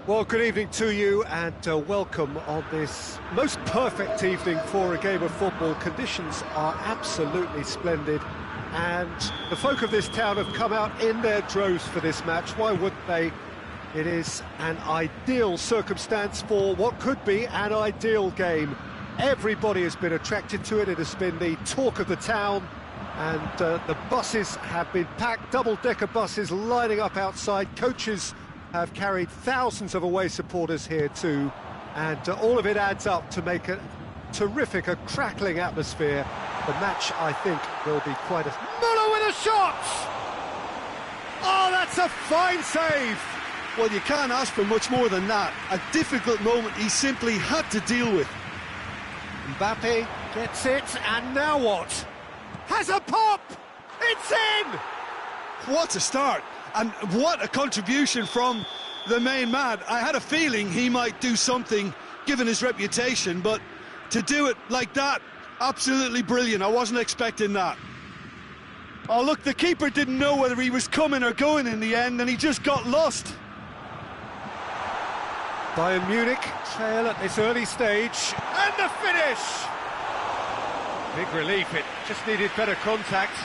Well, good evening to you and welcome on this most perfect evening for a game of football. Conditions are absolutely splendid and the folk of this town have come out in their droves for this match. Why wouldn't they? It is an ideal circumstance for what could be an ideal game. Everybody has been attracted to it. It has been the talk of the town and the buses have been packed, double-decker buses lining up outside. Coaches have carried thousands of away supporters here too, and all of it adds up to make a terrific, a crackling atmosphere. The match, I think, will be quite a... Muller with a shot! Oh, that's a fine save! Well, you can't ask for much more than that. A difficult moment he simply had to deal with. Mbappe gets it, and now what? Has a pop! It's in! What a start! And what a contribution from the main man. I had a feeling he might do something, given his reputation, but to do it like that, absolutely brilliant. I wasn't expecting that. Oh, look, the keeper didn't know whether he was coming or going in the end, and he just got lost. Bayern Munich trail at this early stage, and the finish! Big relief, it just needed better contact.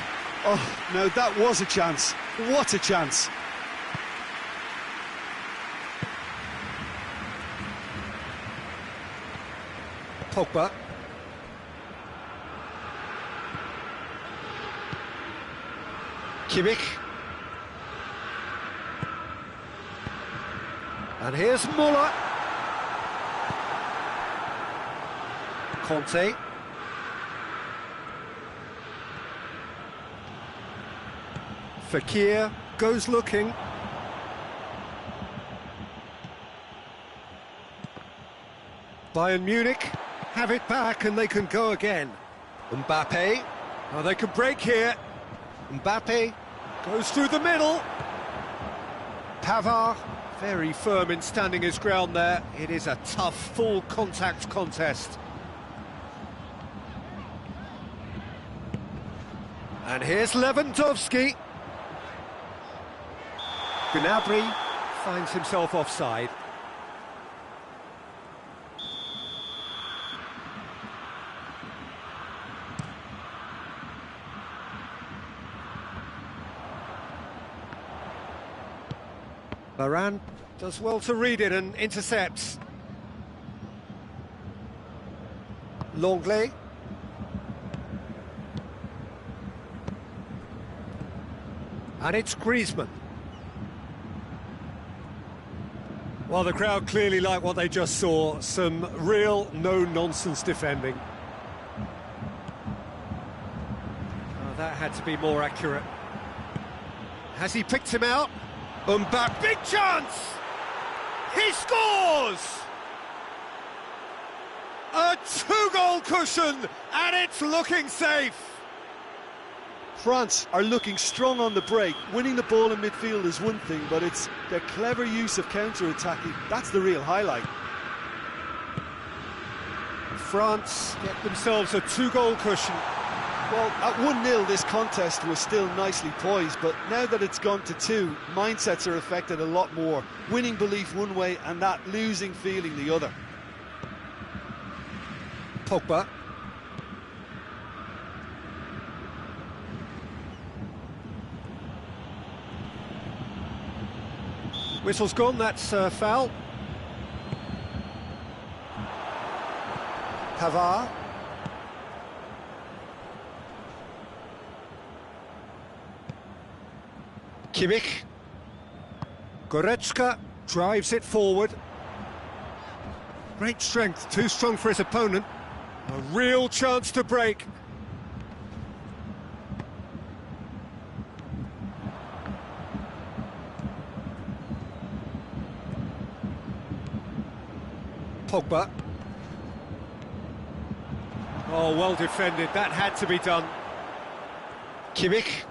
Oh, no, that was a chance. What a chance. Pogba. Kimmich. And here's Muller. Conte. Fekir goes looking. Bayern Munich have it back and they can go again. Mbappe. Oh, they can break here. Mbappe goes through the middle. Pavard, very firm in standing his ground there. It is a tough, full contact contest. And here's Lewandowski. Gnabry finds himself offside. Varane does well to read it and intercepts. Longley. And it's Griezmann. Well, the crowd clearly like what they just saw. Some real no-nonsense defending. Oh, that had to be more accurate. Has he picked him out? Mbappe, big chance! He scores! A two-goal cushion, and it's looking safe. France are looking strong on the break. Winning the ball in midfield is one thing, but it's their clever use of counter-attacking. That's the real highlight. France get themselves a two-goal cushion. Well, at 1-0, this contest was still nicely poised, but now that it's gone to 2, mindsets are affected a lot more. Winning belief one way and that losing feeling the other. Pogba. Whistle's gone, that's foul. Pavard. Kimmich. Goretzka drives it forward. Great strength, too strong for his opponent. A real chance to break. Pogba. Oh, well defended, that had to be done. Kimmich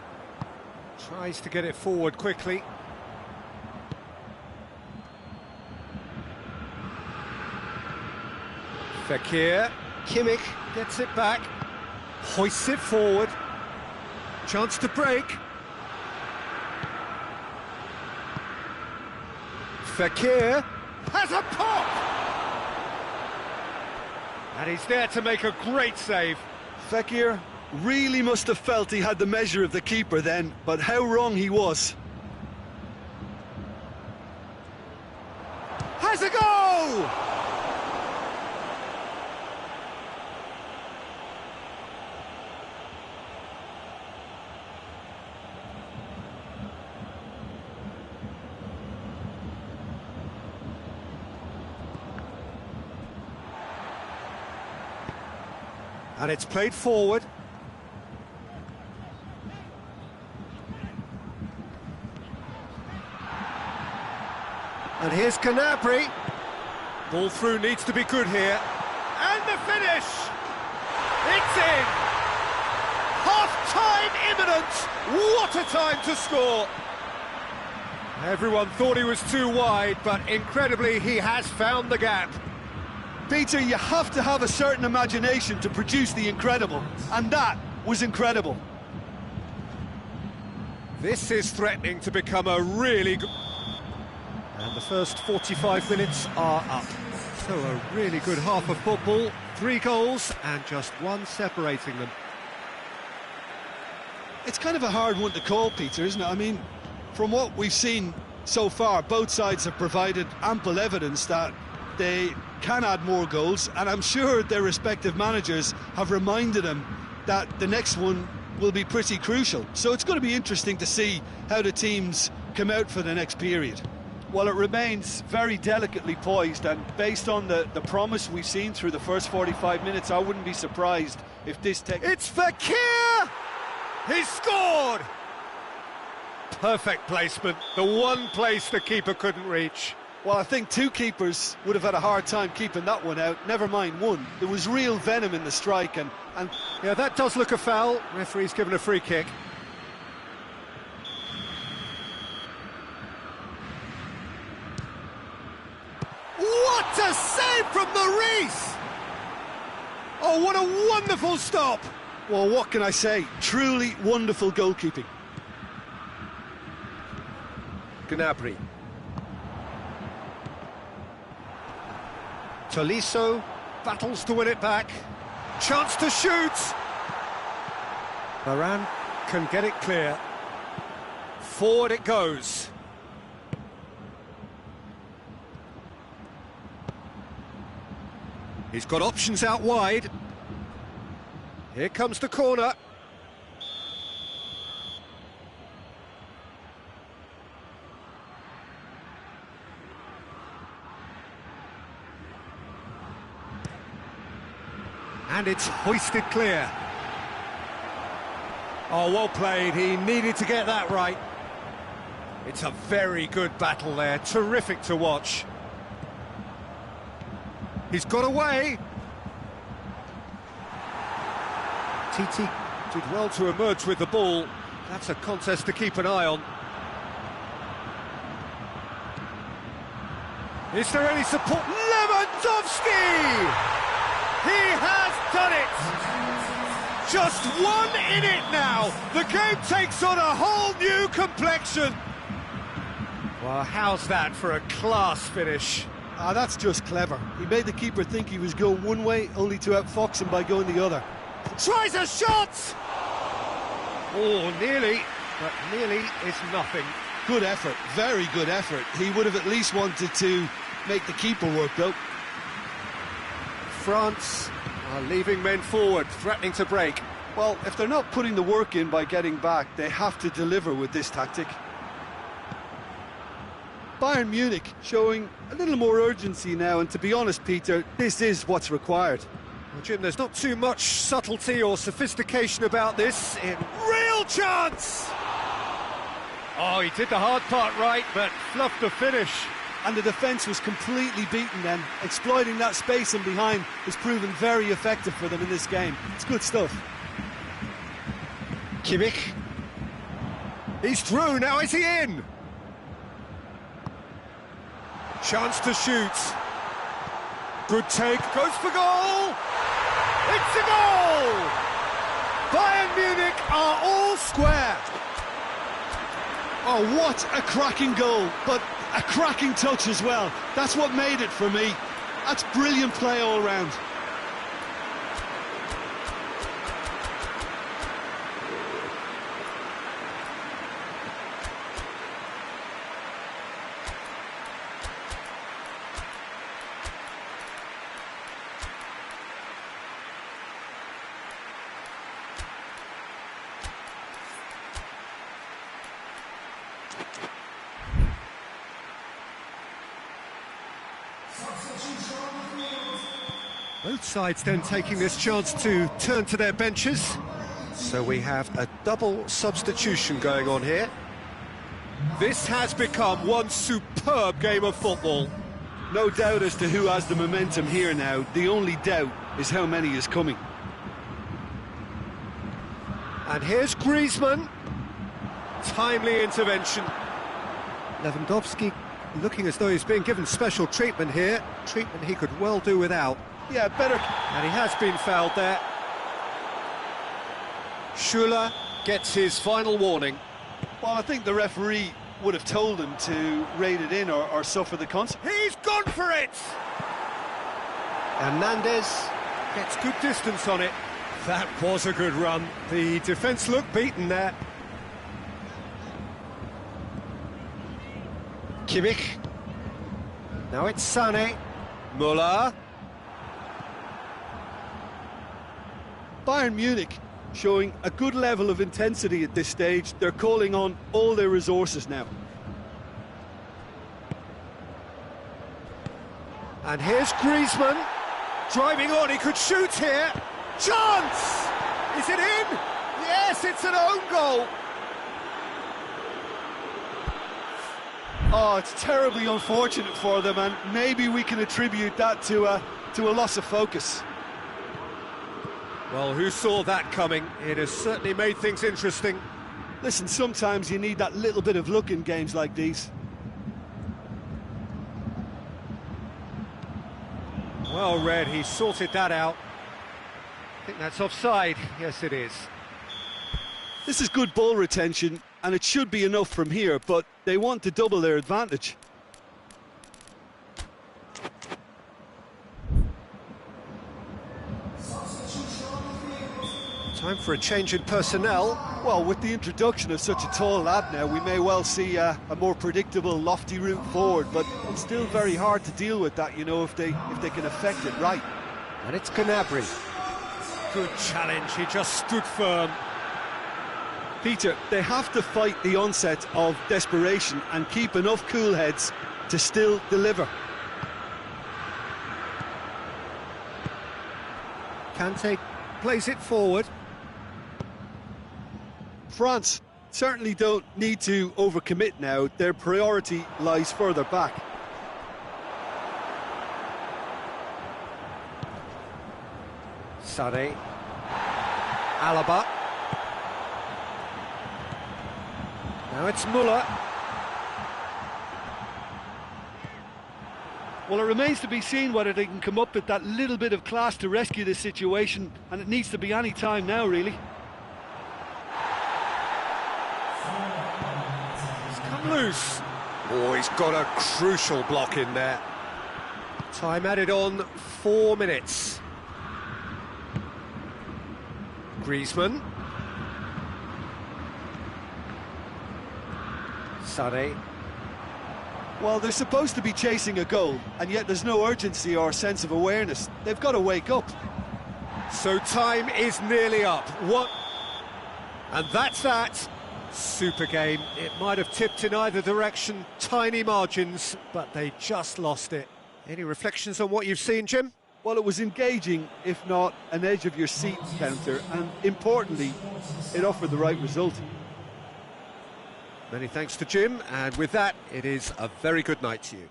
tries to get it forward quickly. Fekir, Kimmich gets it back, hoists it forward, chance to break. Fekir, has a pop! And he's there to make a great save. Fekir really must have felt he had the measure of the keeper then, but how wrong he was. Has a goal! And it's played forward. And here's Gnabry. Ball through needs to be good here. And the finish! It's in! Half-time imminent! What a time to score! Everyone thought he was too wide, but incredibly he has found the gap. Peter, you have to have a certain imagination to produce the incredible, and that was incredible. This is threatening to become a really good... And the first 45 minutes are up. So a really good half of football, 3 goals and just 1 separating them. It's kind of a hard one to call, Peter, isn't it? I mean, from what we've seen so far, both sides have provided ample evidence that they can add more goals, and I'm sure their respective managers have reminded them that the next one will be pretty crucial. So it's going to be interesting to see how the teams come out for the next period. Well, it remains very delicately poised, and based on the promise we've seen through the first 45 minutes, I wouldn't be surprised if this takes... It's Fekir! He's scored! Perfect placement, the one place the keeper couldn't reach. Well, I think 2 keepers would have had a hard time keeping that one out, never mind 1. There was real venom in the strike, and... Yeah, that does look a foul. Referee's given a free kick. What a save from the Reese! Oh, what a wonderful stop! Well, what can I say? Truly wonderful goalkeeping. Gnabry. Tolisso battles to win it back. Chance to shoot! Varane can get it clear. Forward it goes. He's got options out wide. Here comes the corner. And it's hoisted clear. Oh, well played. He needed to get that right. It's a very good battle there. Terrific to watch. He's got away. Titi did well to emerge with the ball. That's a contest to keep an eye on. Is there any support? Lewandowski! He has done it! Just 1 in it now! The game takes on a whole new complexion! Well, how's that for a class finish? Ah, that's just clever. He made the keeper think he was going one way, only to outfox him by going the other. Tries a shot! Oh, nearly, but nearly is nothing. Good effort, very good effort. He would have at least wanted to make the keeper work, though. France are leaving men forward, threatening to break. Well, if they're not putting the work in by getting back, they have to deliver with this tactic. Bayern Munich showing a little more urgency now, and to be honest, Peter, this is what's required. Well, Jim, there's not too much subtlety or sophistication about this. Real chance! Oh, he did the hard part right, but fluffed the finish. And the defence was completely beaten then. Exploiting that space in behind has proven very effective for them in this game. It's good stuff. Kimmich. He's through, now is he in? Chance to shoot. Good take, goes for goal! It's a goal! Bayern Munich are all square. Oh, what a cracking goal, but a cracking touch as well. That's what made it for me. That's brilliant play all round. Both sides then taking this chance to turn to their benches. So we have a double substitution going on here. This has become one superb game of football. No doubt as to who has the momentum here now. The only doubt is how many is coming. And here's Griezmann. Timely intervention. Lewandowski looking as though he's being given special treatment here. Treatment he could well do without. Yeah, better. And he has been fouled there. Schuler gets his final warning. Well, I think the referee would have told him to rein it in or suffer the consequence. He's gone for it! Hernandez gets good distance on it. That was a good run. The defence looked beaten there. Kimmich. Now it's Sané. Müller. Bayern Munich showing a good level of intensity at this stage. They're calling on all their resources now. And here's Griezmann. Driving on, he could shoot here. Chance! Is it in? Yes, it's an own goal. Oh, it's terribly unfortunate for them, and maybe we can attribute that to a loss of focus. Well, who saw that coming? It has certainly made things interesting. Listen, sometimes you need that little bit of luck in games like these. Well read, he sorted that out. I think that's offside. Yes, it is. This is good ball retention, and it should be enough from here, but they want to double their advantage. Time for a change in personnel. Well, with the introduction of such a tall lad now, we may well see a more predictable, lofty route forward, but it's still very hard to deal with that, you know, if they can affect it right. And it's Gnabry. Good challenge, he just stood firm. Peter, they have to fight the onset of desperation and keep enough cool heads to still deliver. Kante plays it forward. France certainly don't need to overcommit now. Their priority lies further back. Sané. Alaba. Now it's Müller. Well, it remains to be seen whether they can come up with that little bit of class to rescue this situation, and it needs to be any time now, really. He's come loose. Oh, he's got a crucial block in there. Time added on 4 minutes. Griezmann. Sané. Well, they're supposed to be chasing a goal, and yet there's no urgency or sense of awareness. They've got to wake up. So time is nearly up. What? And that's that. Super game. It might have tipped in either direction. Tiny margins, but they just lost it. Any reflections on what you've seen, Jim? Well, it was engaging, if not an edge-of-your-seat counter, and importantly, it offered the right result. Many thanks to Jim, and with that, it is a very good night to you.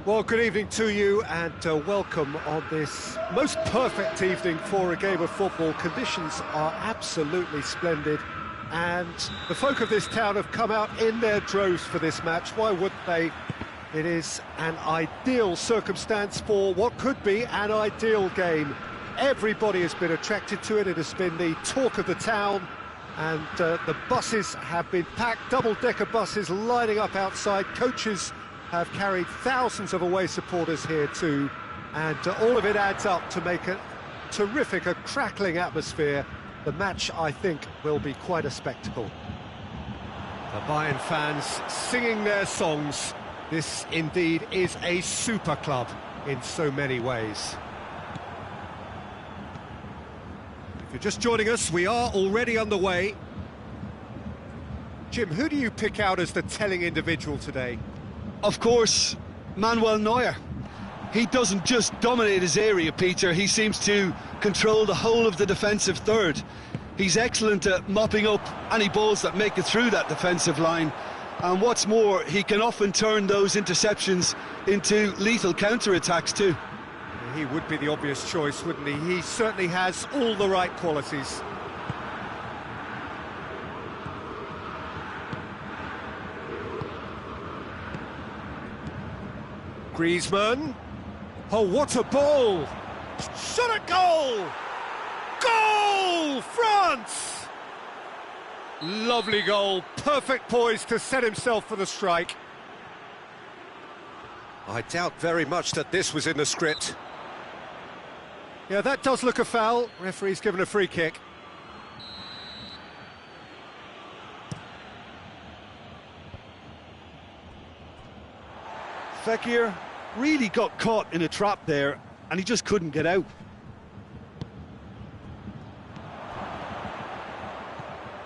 Well, good evening to you and welcome on this most perfect evening for a game of football. Conditions are absolutely splendid and the folk of this town have come out in their droves for this match. Why wouldn't they? It is an ideal circumstance for what could be an ideal game. Everybody has been attracted to it. It has been the talk of the town and the buses have been packed, double-decker buses lining up outside. Coaches have carried thousands of away supporters here too, and all of it adds up to make a terrific, a crackling atmosphere. The match, I think, will be quite a spectacle. The Bayern fans singing their songs. This indeed is a super club in so many ways. If you're just joining us, we are already underway. Jim, who do you pick out as the telling individual today? Of course, Manuel Neuer. He doesn't just dominate his area, Peter. He seems to control the whole of the defensive third. He's excellent at mopping up any balls that make it through that defensive line. And what's more, he can often turn those interceptions into lethal counter-attacks too. He would be the obvious choice, wouldn't he? He certainly has all the right qualities. Griezmann. Oh, what a ball! Shot at goal! Goal! France! Lovely goal, perfect poise to set himself for the strike. I doubt very much that this was in the script. Yeah, that does look a foul. Referee's given a free kick. Fekir really got caught in a trap there, and he just couldn't get out.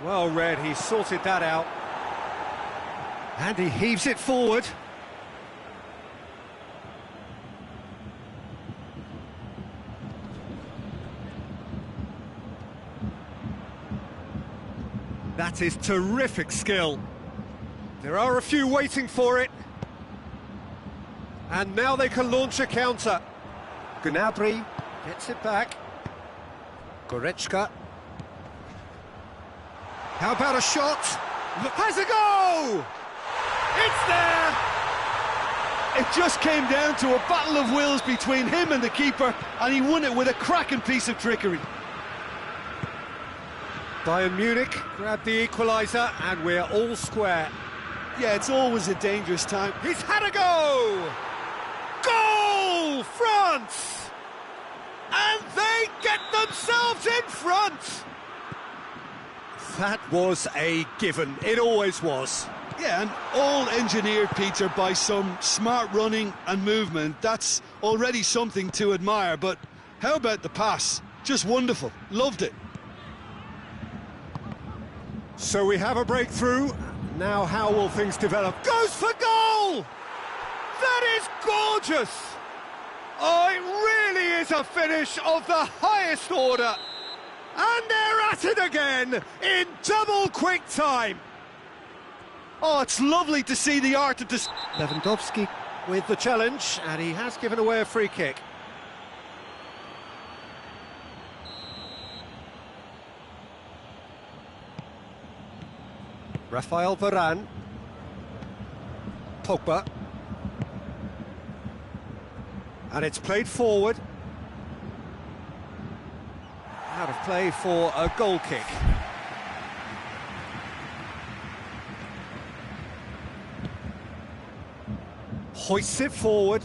Well read, he sorted that out. And he heaves it forward. That is terrific skill. There are a few waiting for it. And now they can launch a counter. Gnabry gets it back. Goretzka. How about a shot? Has a go! It's there! It just came down to a battle of wills between him and the keeper, and he won it with a cracking piece of trickery. Bayern Munich grabbed the equaliser, and we're all square. Yeah, it's always a dangerous time. He's had a go! Goal! France! And they get themselves in front! That was a given. It always was. Yeah, and all engineered, Peter, by some smart running and movement. That's already something to admire, but how about the pass? Just wonderful. Loved it. So we have a breakthrough. Now how will things develop? Goes for goal! That is gorgeous! Oh, it really is a finish of the highest order. And they're at it again in double quick time. Oh, it's lovely to see the art of this. Lewandowski with the challenge, and he has given away a free kick. Rafael Varane. Pogba. And it's played forward. Out of play for a goal kick. Hoists it forward.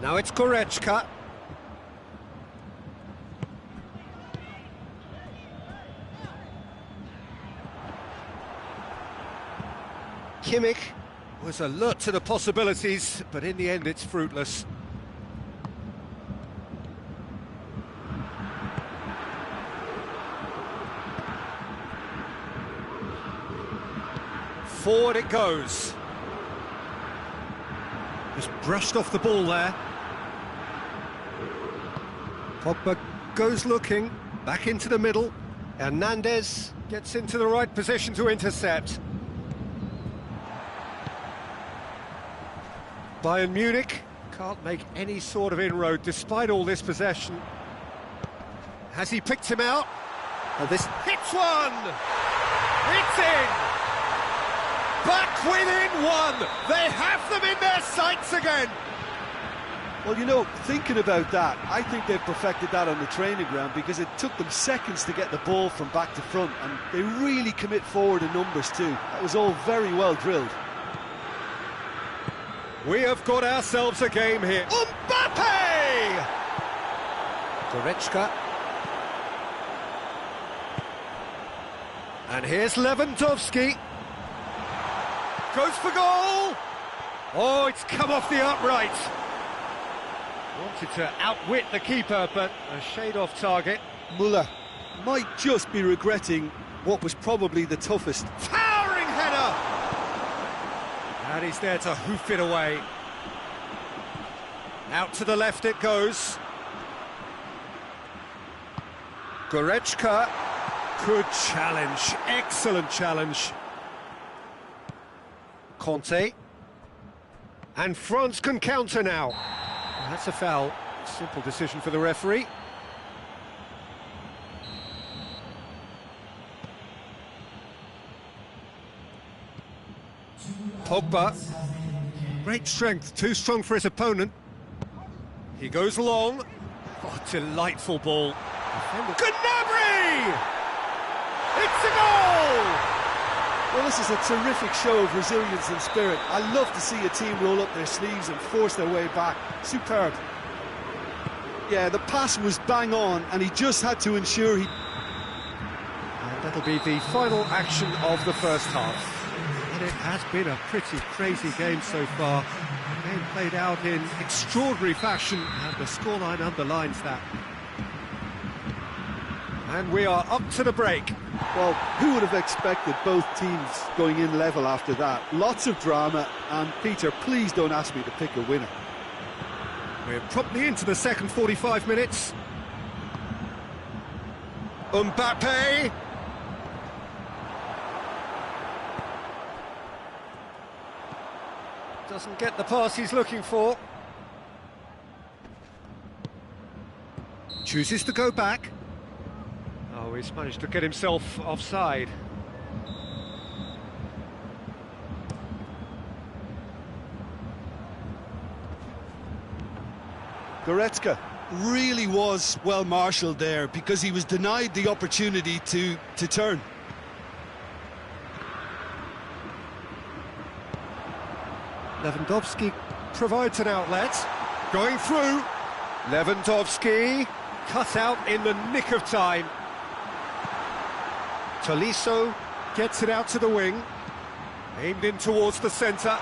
Now it's Goretzka. Kimmich was alert to the possibilities, but in the end it's fruitless. Forward it goes. Just brushed off the ball there. Pogba goes looking, back into the middle. Hernandez gets into the right position to intercept. Bayern Munich can't make any sort of inroad despite all this possession. Has he picked him out? This hits one! It's in! Back within one! They have them in their sights again! Well, you know, thinking about that, I think they've perfected that on the training ground because it took them seconds to get the ball from back to front, and they really commit forward in numbers too. That was all very well drilled. We have got ourselves a game here. Mbappe! Goretzka. And here's Lewandowski. Goes for goal! Oh, it's come off the upright. Wanted to outwit the keeper, but a shade off target. Muller might just be regretting what was probably the toughest. Towering header! And he's there to hoof it away. Out to the left it goes. Goretzka. Good challenge, excellent challenge. Conte. And France can counter now. That's a foul. Simple decision for the referee. Pogba. Great strength, too strong for his opponent. He goes long. Oh, delightful ball. Gnabry! It's a goal! Well, this is a terrific show of resilience and spirit. I love to see a team roll up their sleeves and force their way back. Superb. Yeah, the pass was bang on, and he just had to ensure he... And that'll be the final action of the first half. And it has been a pretty crazy game so far. The game played out in extraordinary fashion, and the scoreline underlines that. And we are up to the break. Well, who would have expected both teams going in level after that? Lots of drama, and Peter, please don't ask me to pick a winner. We're promptly into the second 45 minutes. Mbappe. Doesn't get the pass he's looking for. Chooses to go back. Oh, he's managed to get himself offside. Goretzka really was well marshalled there because he was denied the opportunity to turn. Lewandowski provides an outlet. Going through. Lewandowski cut out in the nick of time. Tolisso gets it out to the wing. Aimed in towards the centre.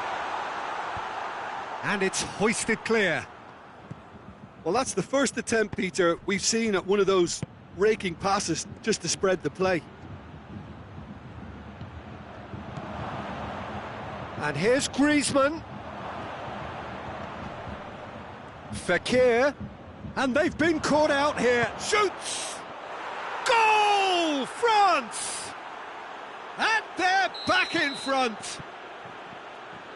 And it's hoisted clear. Well, that's the first attempt, Peter, we've seen at one of those raking passes just to spread the play. And here's Griezmann. Fekir. And they've been caught out here. Shoots! Goal! France! And they're back in front.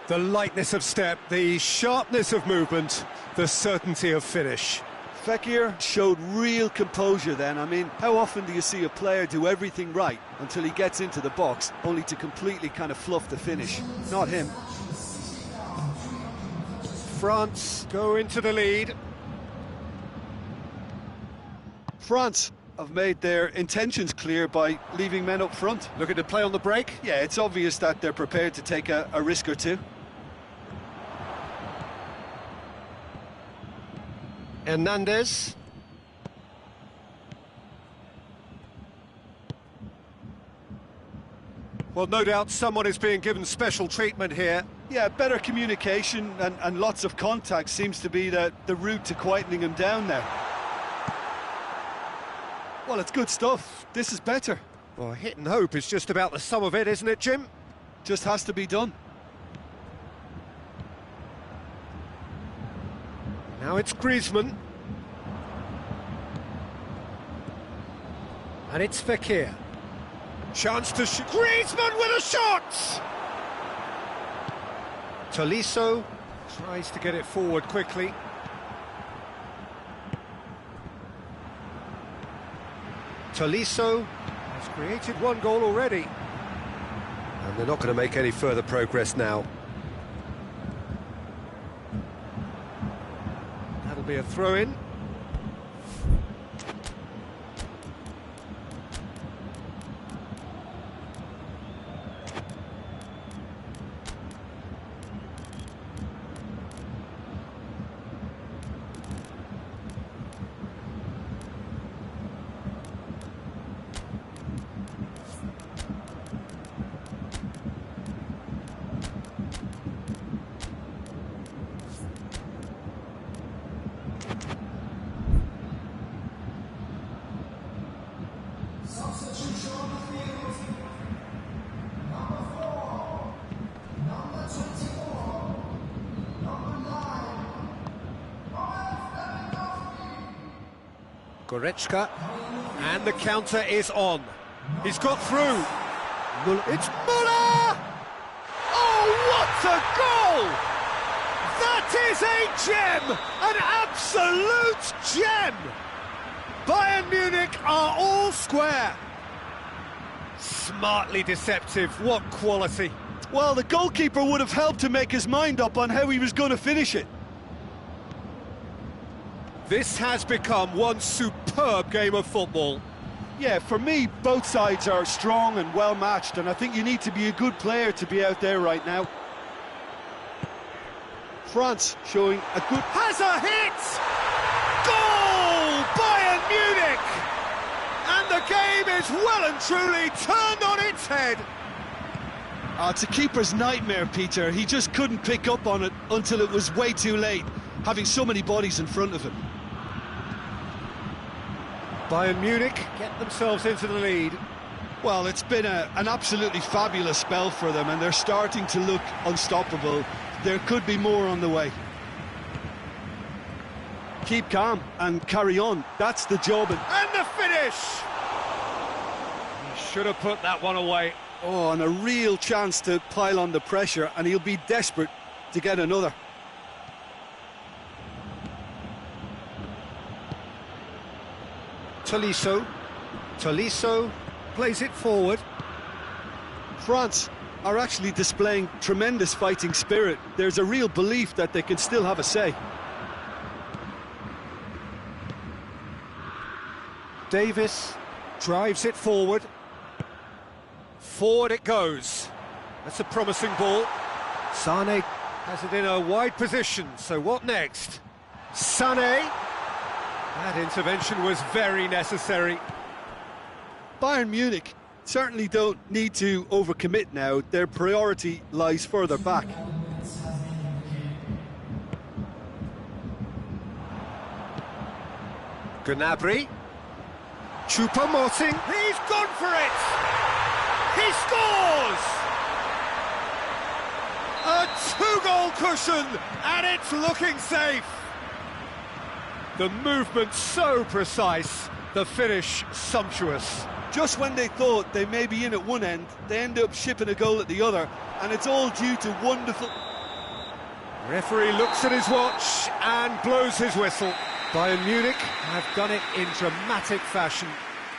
The lightness of step, the sharpness of movement, the certainty of finish. Fekir showed real composure then. I mean, how often do you see a player do everything right until he gets into the box, only to completely kind of fluff the finish? Not him. France go into the lead. France have made their intentions clear by leaving men up front. Looking to play on the break. Yeah, it's obvious that they're prepared to take a risk or two. Hernandez. Well, no doubt someone is being given special treatment here. Yeah, better communication and lots of contact seems to be the route to quietening him down now. Well, it's good stuff. This is better. Well, hit and hope is just about the sum of it, isn't it, Jim? Just has to be done. Now it's Griezmann. And it's Fekir. Chance to shoot. Griezmann with a shot! Tolisso Tries to get it forward quickly. Tolisso has created one goal already. And they're not going to make any further progress now. That'll be a throw-in. Goretzka, and the counter is on. He's got through. It's Muller! Oh, what a goal! That is a gem! An absolute gem! Bayern Munich are all square. Smartly deceptive, what quality. Well, the goalkeeper would have helped to make his mind up on how he was going to finish it. This has become one superb game of football. Yeah, for me, both sides are strong and well matched, and I think you need to be a good player to be out there right now. France showing a good... Has a hit! Goal! Bayern Munich! And the game is well and truly turned on its head. It's a keeper's nightmare, Peter. He just couldn't pick up on it until it was way too late, having so many bodies in front of him. Bayern Munich get themselves into the lead. Well, it's been an absolutely fabulous spell for them, and they're starting to look unstoppable. There could be more on the way. Keep calm and carry on. That's the job. And the finish! He should have put that one away. Oh, and a real chance to pile on the pressure, and he'll be desperate to get another. Tolisso plays it forward. France are actually displaying tremendous fighting spirit. There's a real belief that they can still have a say. Davis drives it forward. Forward it goes. That's a promising ball. Sane has it in a wide position, so what next? Sane. That intervention was very necessary. Bayern Munich certainly don't need to overcommit now. Their priority lies further back. Gnabry. Choupo-Moting. He's gone for it! He scores! A two-goal cushion, and it's looking safe. The movement so precise, the finish sumptuous. Just when they thought they may be in at one end, they end up shipping a goal at the other, and it's all due to wonderful... Referee looks at his watch and blows his whistle. Bayern Munich have done it in dramatic fashion.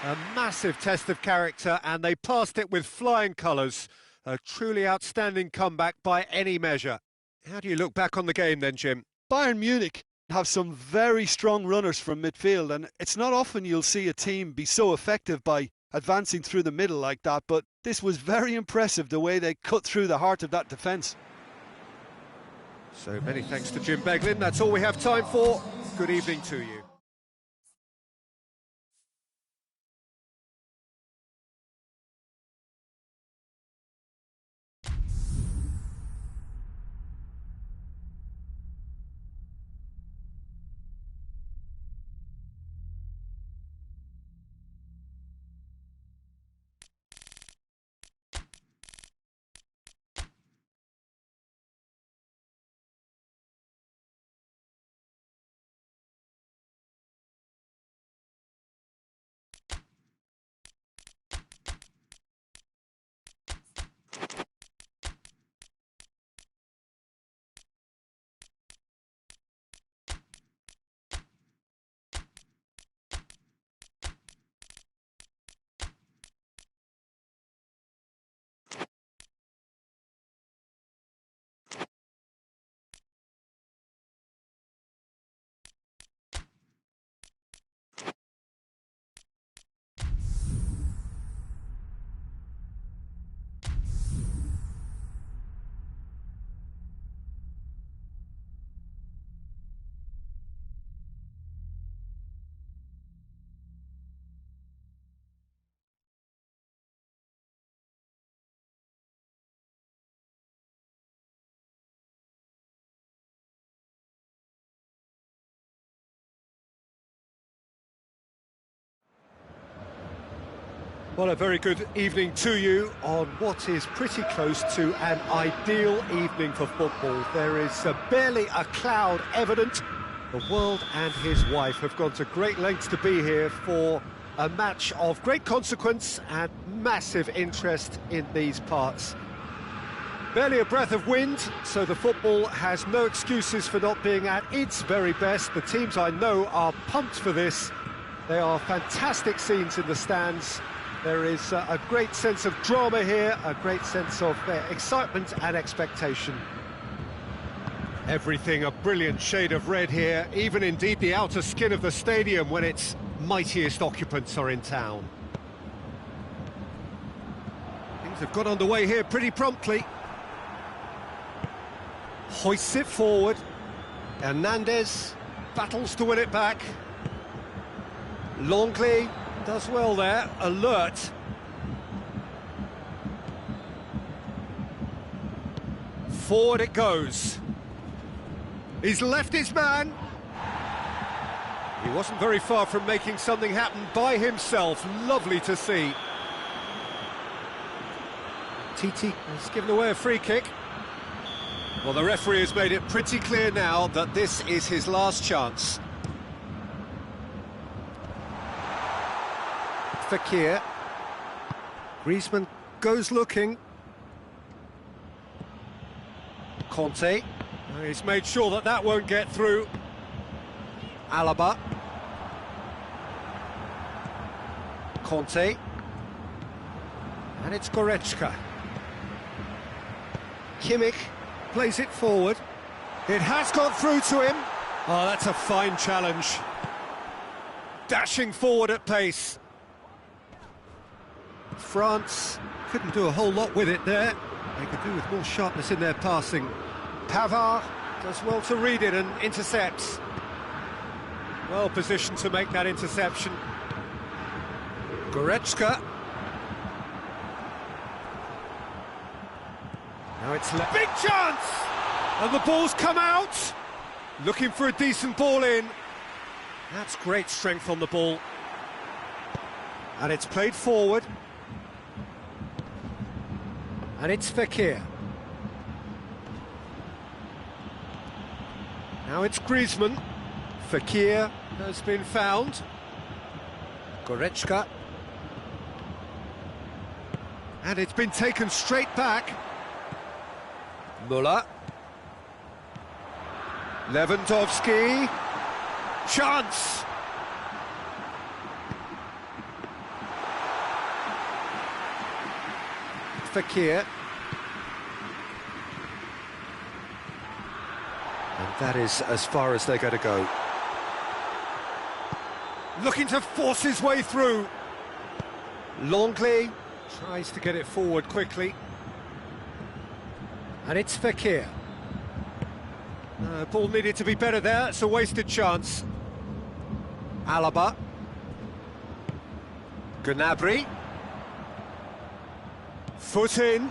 A massive test of character, and they passed it with flying colours. A truly outstanding comeback by any measure. How do you look back on the game then, Jim? Bayern Munich have some very strong runners from midfield, and it's not often you'll see a team be so effective by advancing through the middle like that, but this was very impressive, the way they cut through the heart of that defence. So many thanks to Jim Beglin. That's all we have time for. Good evening to you. Well, a very good evening to you on what is pretty close to an ideal evening for football. There is barely a cloud evident. The world and his wife have gone to great lengths to be here for a match of great consequence and massive interest in these parts. Barely a breath of wind, so the football has no excuses for not being at its very best. The teams I know are pumped for this. They are fantastic scenes in the stands. There is a great sense of drama here, a great sense of excitement and expectation. Everything a brilliant shade of red here, even indeed the outer skin of the stadium when its mightiest occupants are in town. Things have got underway here pretty promptly. Hoists it forward. Hernandez battles to win it back. Longley does well there, alert. Forward it goes. He's left his man. He wasn't very far from making something happen by himself. Lovely to see. Titi has given away a free kick. Well, the referee has made it pretty clear now that this is his last chance. Fekir. Griezmann goes looking. Conte. He's made sure that that won't get through. Alaba. Conte. And it's Goretzka. Kimmich plays it forward. It has got through to him. Oh, that's a fine challenge. Dashing forward at pace. France couldn't do a whole lot with it there. They could do with more sharpness in their passing. Pavard does well to read it and intercepts. Well positioned to make that interception. Goretzka. Now it's big chance! And the ball's come out! Looking for a decent ball in. That's great strength on the ball. And it's played forward. And it's Fekir. Now it's Griezmann. Fekir has been found. Goretzka. And it's been taken straight back. Müller. Lewandowski. Chance. Fekir. And that is as far as they're going to go. Looking to force his way through. Longley tries to get it forward quickly. And it's Fekir. Ball needed to be better there, it's a wasted chance. Alaba. Gnabry. Foot in.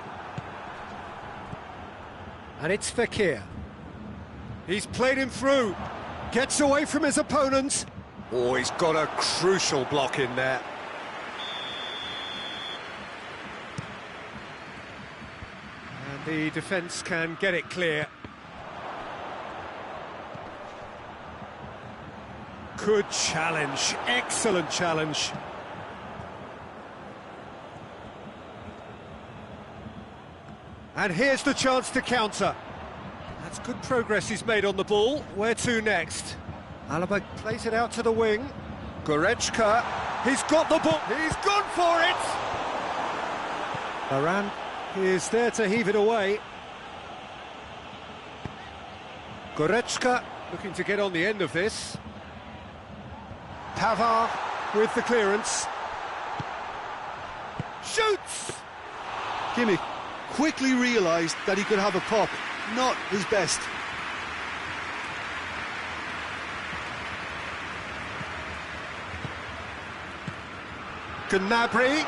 And it's Fekir. He's played him through. Gets away from his opponent. Oh, he's got a crucial block in there. And the defence can get it clear. Good challenge, excellent challenge. And here's the chance to counter. That's good progress he's made on the ball. Where to next? Alaba plays it out to the wing. Goretzka, he's got the ball, he's gone for it! Varane is there to heave it away. Goretzka looking to get on the end of this. Pavard with the clearance. Shoots! Kimmich quickly realised that he could have a pop. Not his best. Gnabry.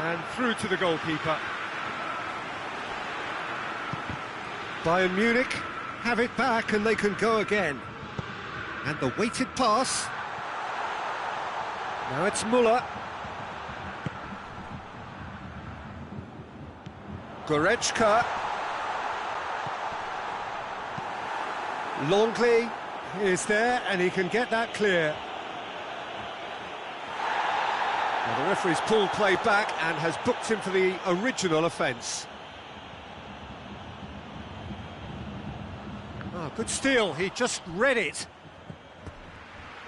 And through to the goalkeeper. Bayern Munich have it back and they can go again. And the weighted pass. Now it's Muller. Goretzka. Longley is there, and he can get that clear. Well, the referee's pulled play back and has booked him for the original offence. Oh, good steal, he just read it.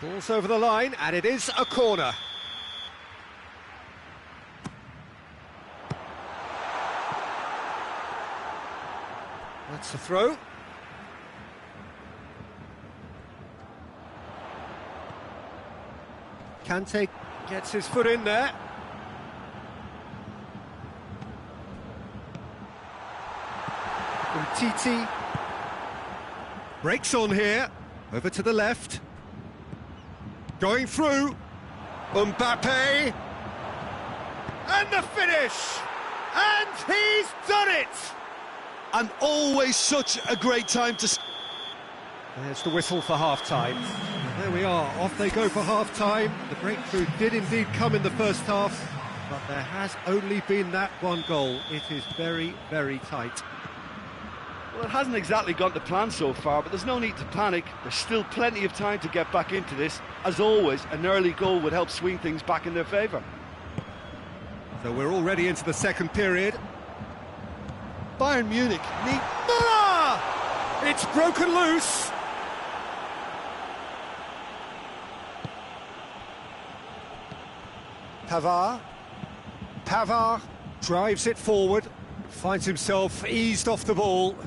Ball's over the line, and it is a corner. That's the throw. Kante gets his foot in there. Umtiti breaks on here, over to the left. Going through. Mbappe. And the finish! And he's done it! And always such a great time to... There's the whistle for half-time. There we are, off they go for half-time. The breakthrough did indeed come in the first half, but there has only been that one goal. It is very, very tight. Well, it hasn't exactly gone to plan so far, but there's no need to panic. There's still plenty of time to get back into this. As always, an early goal would help swing things back in their favour. So we're already into the second period. Bayern Munich need... Muller! It's broken loose. Pavard drives it forward, finds himself eased off the ball.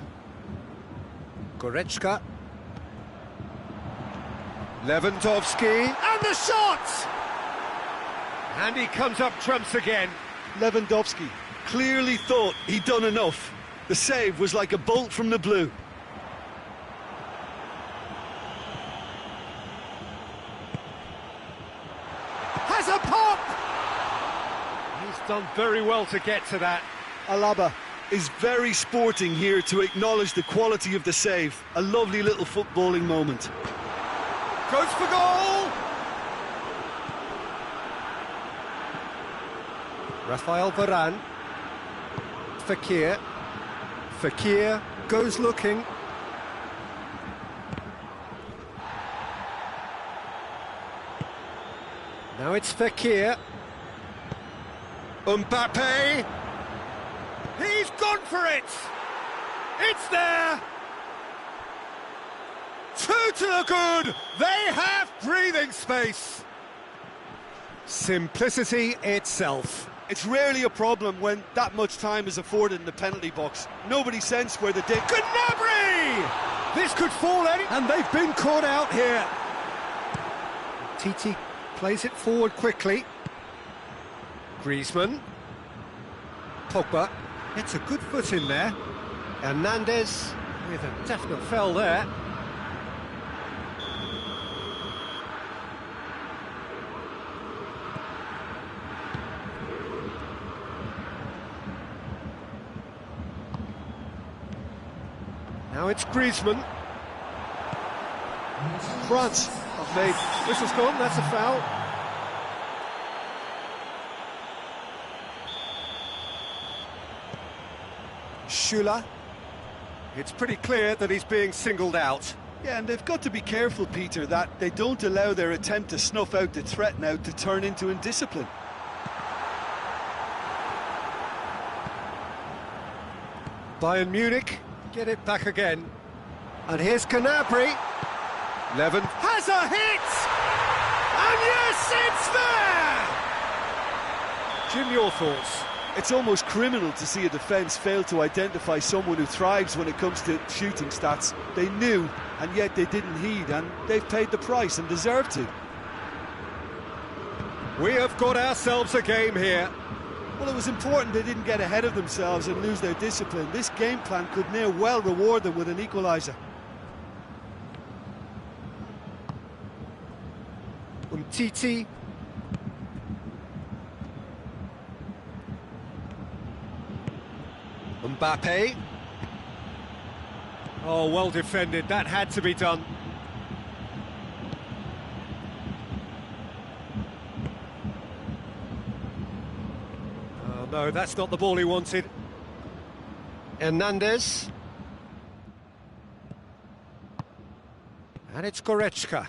Goretzka. Lewandowski, and the shot! And he comes up trumps again. Lewandowski clearly thought he'd done enough. The save was like a bolt from the blue. Has a pop! He's done very well to get to that. Alaba is very sporting here to acknowledge the quality of the save. A lovely little footballing moment. Goes for goal! Rafael Varane. Fekir. Fekir goes looking. Now it's Fekir. Mbappe. He's gone for it! It's there! Two to the good! They have breathing space! Simplicity itself. It's rarely a problem when that much time is afforded in the penalty box. Nobody sensed where the dig... Gnabry! This could fall any... And they've been caught out here. Titi plays it forward quickly. Griezmann. Pogba gets a good foot in there. Hernandez with a definite foul there. Now it's Griezmann. France have made... Whistle's gone, that's a foul. Schüller. It's pretty clear that he's being singled out. Yeah, and they've got to be careful, Peter, that they don't allow their attempt to snuff out the threat now to turn into indiscipline. Bayern Munich get it back again. And here's Gnabry. Levin has a hit! And yes, it's there! Jim, your thoughts? It's almost criminal to see a defence fail to identify someone who thrives when it comes to shooting stats. They knew, and yet they didn't heed, and they've paid the price and deserve to. We have got ourselves a game here. Well, it was important they didn't get ahead of themselves and lose their discipline. This game plan could now well reward them with an equaliser. Umtiti. Mbappe. Oh, well defended. That had to be done. No, that's not the ball he wanted. Hernandez. And it's Goretzka.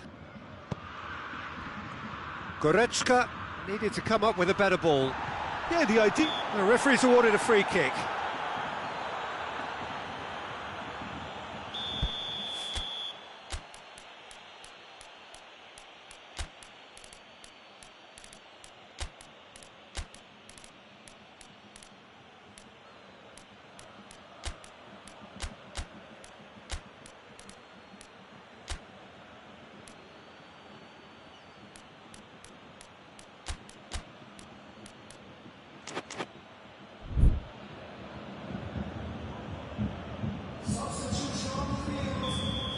Goretzka needed to come up with a better ball. Yeah, the idea... The referee's awarded a free kick.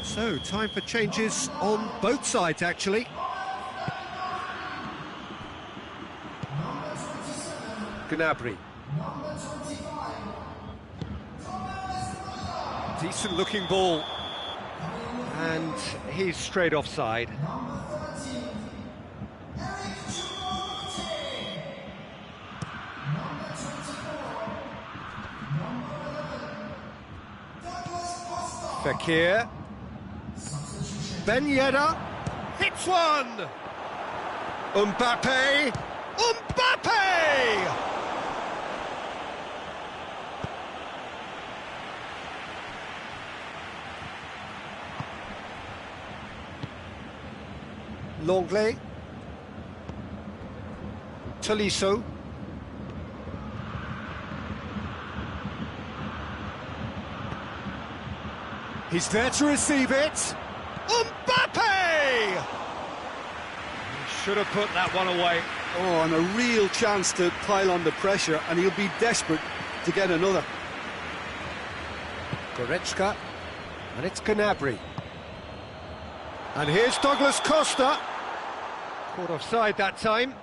So, time for changes on both sides, actually. Gnabry. Decent-looking ball. And he's straight offside. Fekir. Ben Yedder hits one! Mbappe! Mbappe! Longley. Tolisso. He's there to receive it. Mbappe! He should have put that one away. Oh, and a real chance to pile on the pressure, and he'll be desperate to get another. Goretzka, and it's Gnabry. And here's Douglas Costa. Caught offside that time.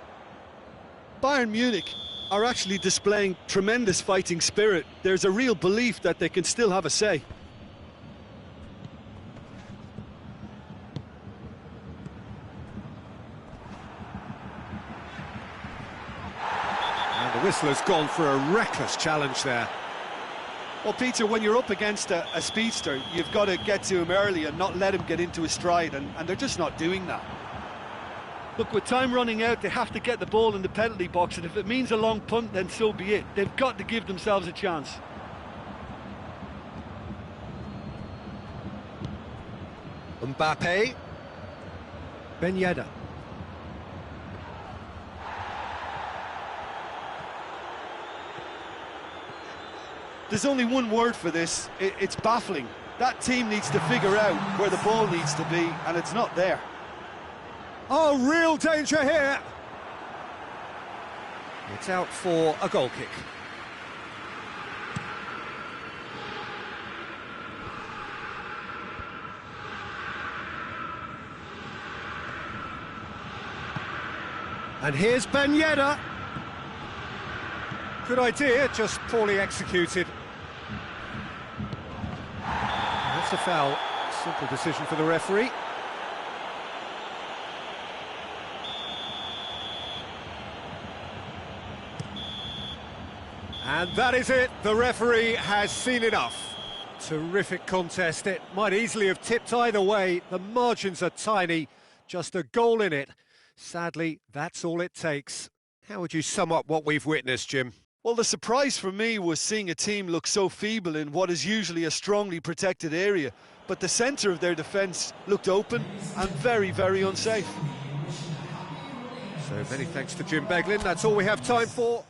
Bayern Munich are actually displaying tremendous fighting spirit. There's a real belief that they can still have a say. The whistler's gone for a reckless challenge there. Well, Peter, when you're up against a speedster, you've got to get to him early and not let him get into his stride, and they're just not doing that. Look, with time running out, they have to get the ball in the penalty box, and if it means a long punt, then so be it. They've got to give themselves a chance. Mbappe. Ben Yedder. There's only one word for this, it's baffling. That team needs to figure out where the ball needs to be, and it's not there. Oh, real danger here. It's out for a goal kick. And here's Ben Yedder. Good idea, just poorly executed. That's a foul. Simple decision for the referee. And that is it. The referee has seen enough. Terrific contest. It might easily have tipped either way. The margins are tiny. Just a goal in it. Sadly, that's all it takes. How would you sum up what we've witnessed, Jim? Well, the surprise for me was seeing a team look so feeble in what is usually a strongly protected area, but the centre of their defence looked open and very, very unsafe. So many thanks to Jim Beglin. That's all we have time for.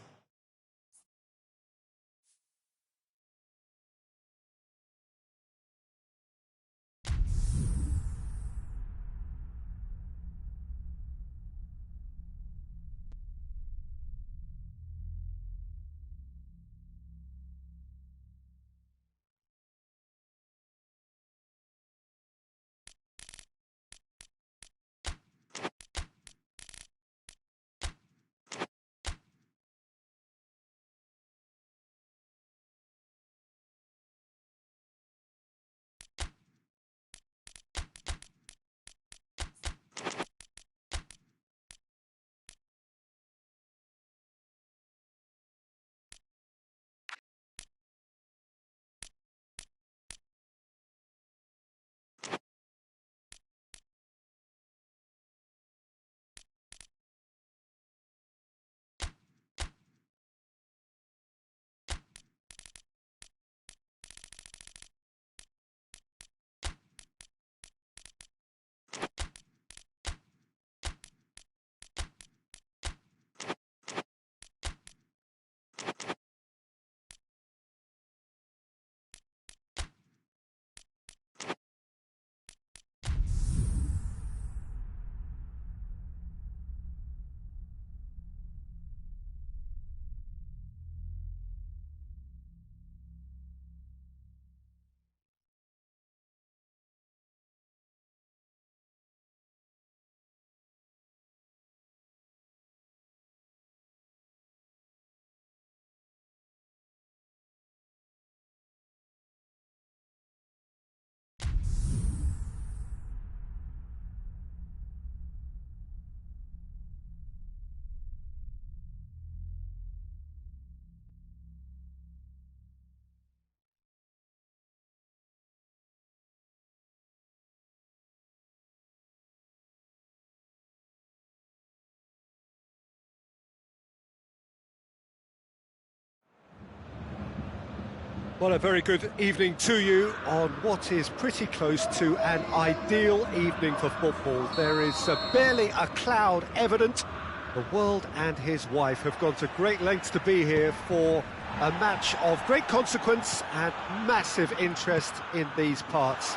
Well, a very good evening to you on what is pretty close to an ideal evening for football. There is barely a cloud evident. The world and his wife have gone to great lengths to be here for a match of great consequence and massive interest in these parts.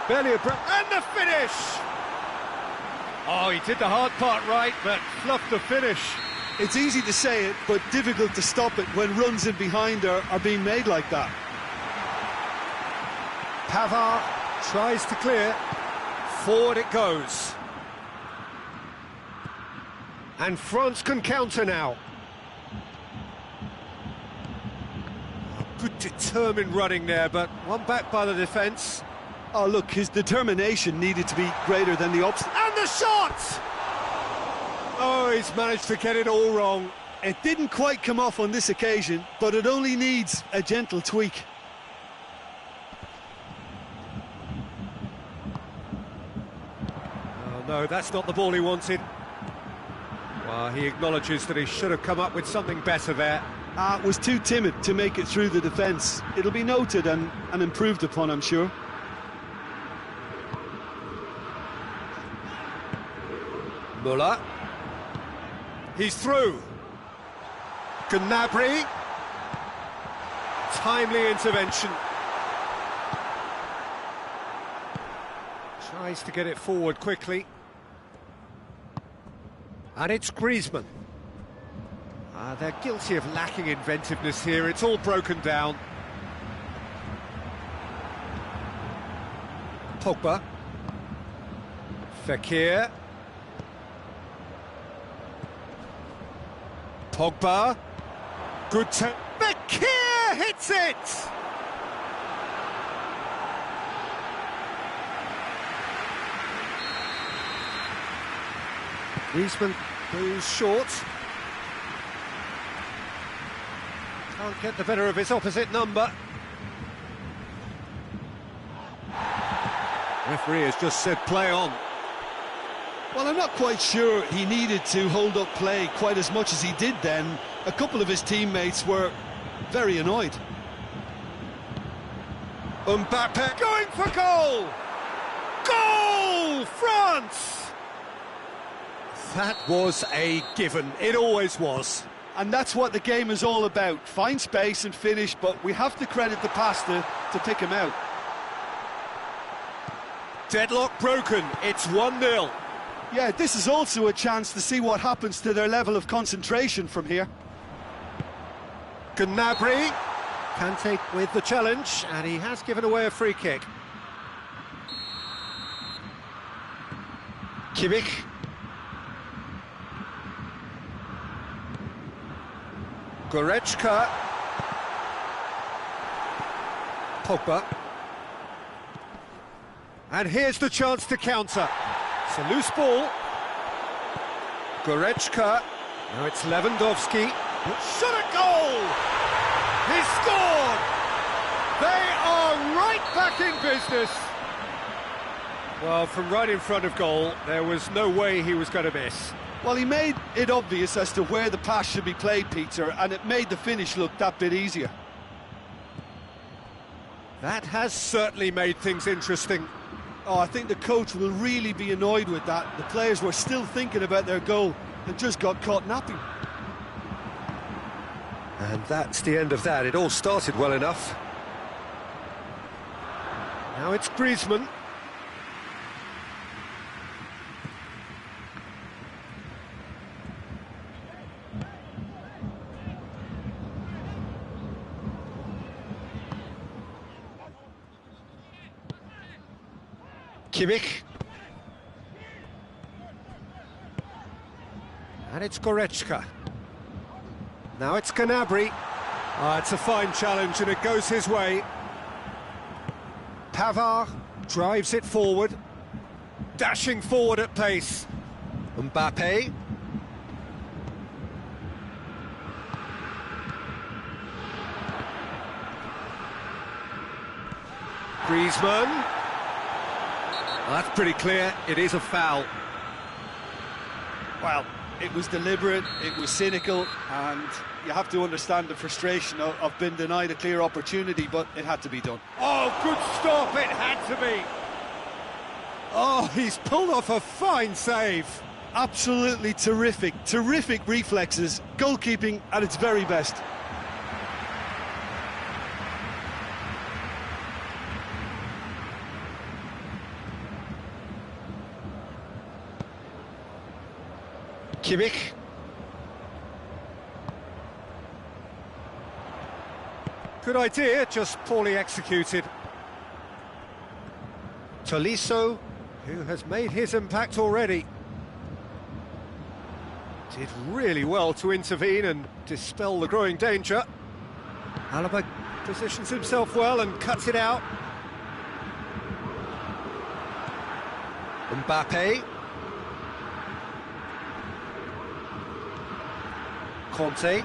Barely a breath, and the finish! Oh, he did the hard part right, but fluffed the finish. It's easy to say it, but difficult to stop it when runs in behind are being made like that. Pavard tries to clear. Forward it goes. And France can counter now. Good determined running there, but one back by the defence. Oh, look, his determination needed to be greater than the obstacle. And the shot! Oh, he's managed to get it all wrong. It didn't quite come off on this occasion, but it only needs a gentle tweak. Oh, no, that's not the ball he wanted. Well, he acknowledges that he should have come up with something better there. Was too timid to make it through the defence. It'll be noted and improved upon, I'm sure. Muller. He's through. Gnabry. Timely intervention. Tries to get it forward quickly. And it's Griezmann. They're guilty of lacking inventiveness here. It's all broken down. Pogba. Fekir. Pogba. Good turn. Fekir hits it! Griezmann goes short. Can't get the better of his opposite number. Referee has just said play on. Well, I'm not quite sure he needed to hold up play quite as much as he did then. A couple of his teammates were very annoyed. Mbappe going for goal! Goal! France! That was a given. It always was. And that's what the game is all about. Find space and finish, but we have to credit the passer to pick him out. Deadlock broken. It's 1-0. Yeah, this is also a chance to see what happens to their level of concentration from here. Gnabry can take with the challenge, and he has given away a free kick. Kimmich. Goretzka. Pogba. And here's the chance to counter. It's a loose ball. Goretzka. Now it's Lewandowski. Shot a goal! He scored! They are right back in business. Well, from right in front of goal, there was no way he was going to miss. Well, he made it obvious as to where the pass should be played, Peter, and it made the finish look that bit easier. That has certainly made things interesting. Oh, I think the coach will really be annoyed with that. The players were still thinking about their goal and just got caught napping. And that's the end of that. It all started well enough. Now it's Griezmann. Kimmich. And it's Goretzka. Now it's Gnabry. It's a fine challenge and it goes his way. Pavard drives it forward. Dashing forward at pace. Mbappe. Griezmann. Well, that's pretty clear. It is a foul. Well, it was deliberate, it was cynical, and you have to understand the frustration of being denied a clear opportunity, but it had to be done. Oh, good stop, it had to be. Oh, he's pulled off a fine save. Absolutely terrific reflexes, goalkeeping at its very best. Kimmich. Good idea, just poorly executed. Tolisso, who has made his impact already. Did really well to intervene and dispel the growing danger. Alaba positions himself well and cuts it out. Mbappe. Conte.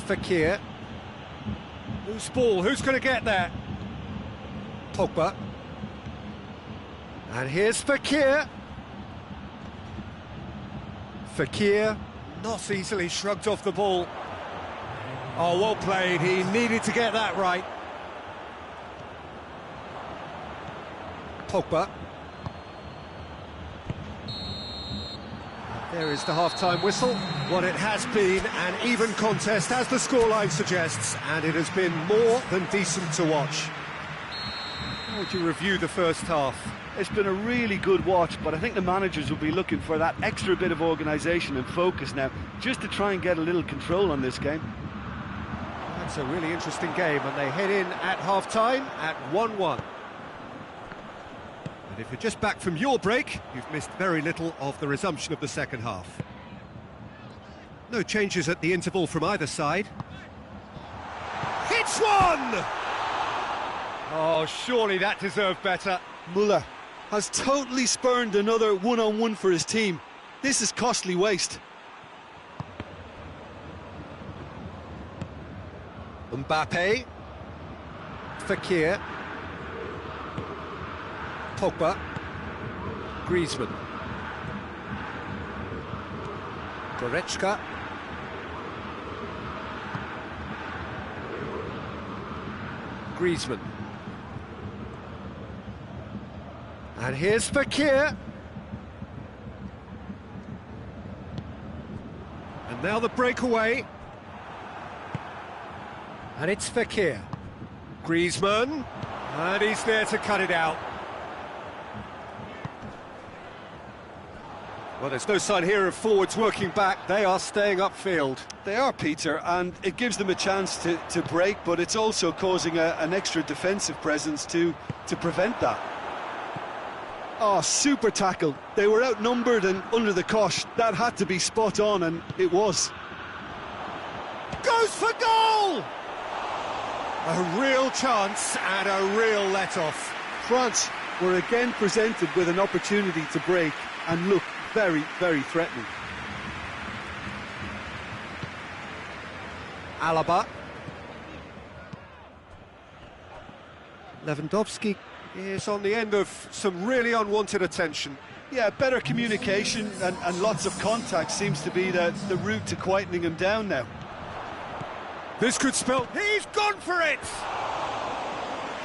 Fekir. Loose ball, who's going to get there? Pogba. And here's Fekir. Fekir, not easily shrugged off the ball. Oh, well played, he needed to get that right. Pogba. There is the half-time whistle. What it has been an even contest, as the scoreline suggests, and it has been more than decent to watch. How would you review the first half? It's been a really good watch, but I think the managers will be looking for that extra bit of organisation and focus now, just to try and get a little control on this game. That's a really interesting game, and they head in at half-time at 1-1. And if you're just back from your break, you've missed very little of the resumption of the second half. No changes at the interval from either side. Hits one! Oh, surely that deserved better. Muller has totally spurned another one-on-one for his team. This is costly waste. Mbappe. Fekir. Pogba. Griezmann. Goretzka. Griezmann. And here's Fekir. And now the breakaway. And it's Fekir. Griezmann. And he's there to cut it out. Well, there's no sign here of forwards working back. They are staying upfield. They are, Peter, and it gives them a chance to break, but it's also causing an extra defensive presence to prevent that. Oh, super tackle. They were outnumbered and under the cosh. That had to be spot on, and it was. Goes for goal! A real chance and a real let-off. France were again presented with an opportunity to break and look very, very threatening. Alaba. Lewandowski is on the end of some really unwanted attention. Yeah, better communication and lots of contact seems to be the route to quietening him down now. This could spell... He's gone for it!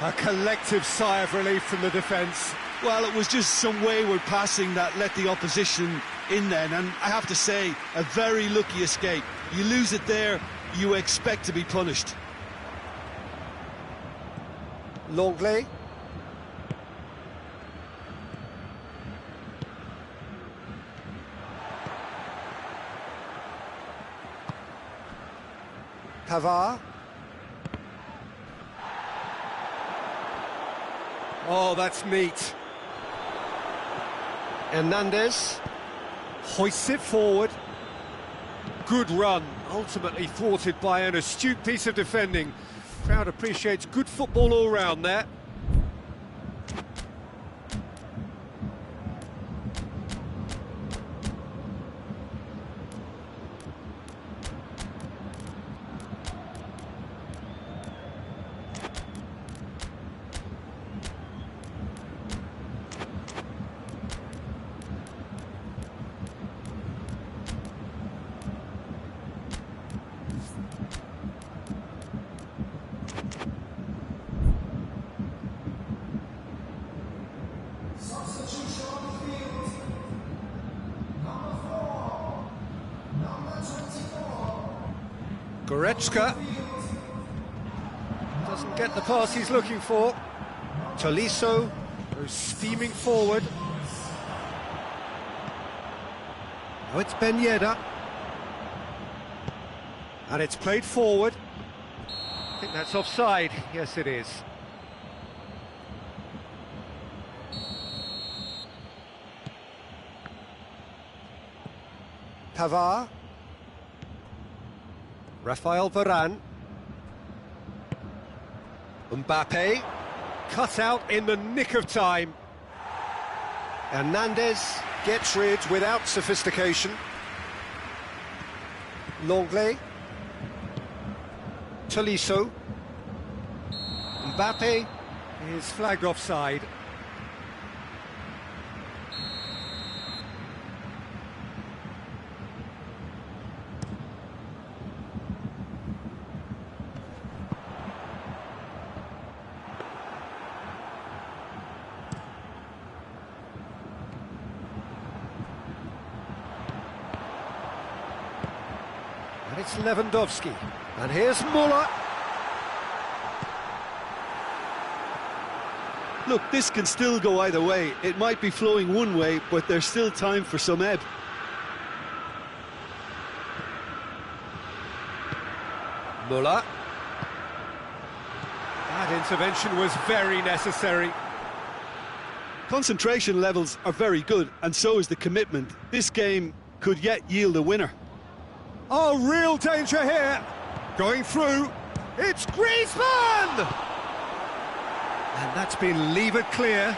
A collective sigh of relief from the defence. Well, it was just some wayward passing that let the opposition in then, and I have to say, a very lucky escape. You lose it there, you expect to be punished. Longley. Pavard. Oh, that's neat. Hernandez hoists it forward. Good run, ultimately thwarted by an astute piece of defending. Crowd appreciates good football all round there. Goretzka doesn't get the pass he's looking for. Tolisso goes steaming forward. Now it's Ben Yedder. And it's played forward. I think that's offside. Yes, it is. Pavard. Rafael Varane. Mbappe. Cut out in the nick of time. Hernandez gets rid without sophistication. Longley. Tolisso. Mbappe is flagged offside. And it's Lewandowski. And here's Muller. Look, this can still go either way. It might be flowing one way, but there's still time for some ebb. Muller. That intervention was very necessary. Concentration levels are very good, and so is the commitment. This game could yet yield a winner. Oh, real danger here. Going through. It's Griezmann! And that's been levered clear.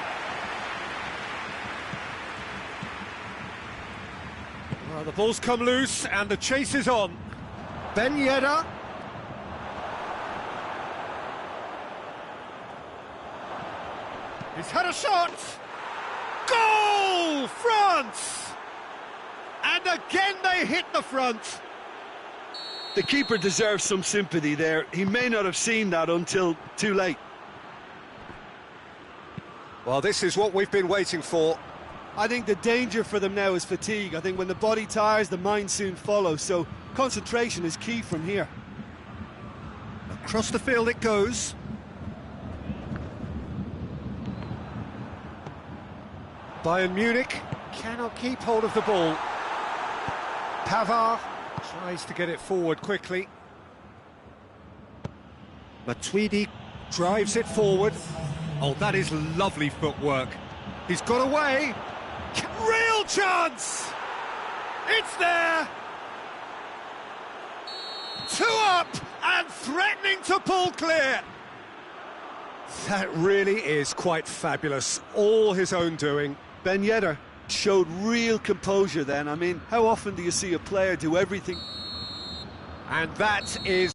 Well, the ball's come loose and the chase is on. Ben Yedder. He's had a shot. Goal! France! And again they hit the front. The keeper deserves some sympathy there. He may not have seen that until too late. Well, this is what we've been waiting for. I think the danger for them now is fatigue. I think when the body tires, the mind soon follows. So concentration is key from here. Across the field it goes. Bayern Munich cannot keep hold of the ball. Pavard tries to get it forward quickly. Matuidi drives it forward. Oh, that is lovely footwork. He's got away. Real chance! It's there! 2 up and threatening to pull clear. That really is quite fabulous. All his own doing. Ben Yedder showed real composure then. I mean, how often do you see a player do everything? And that is...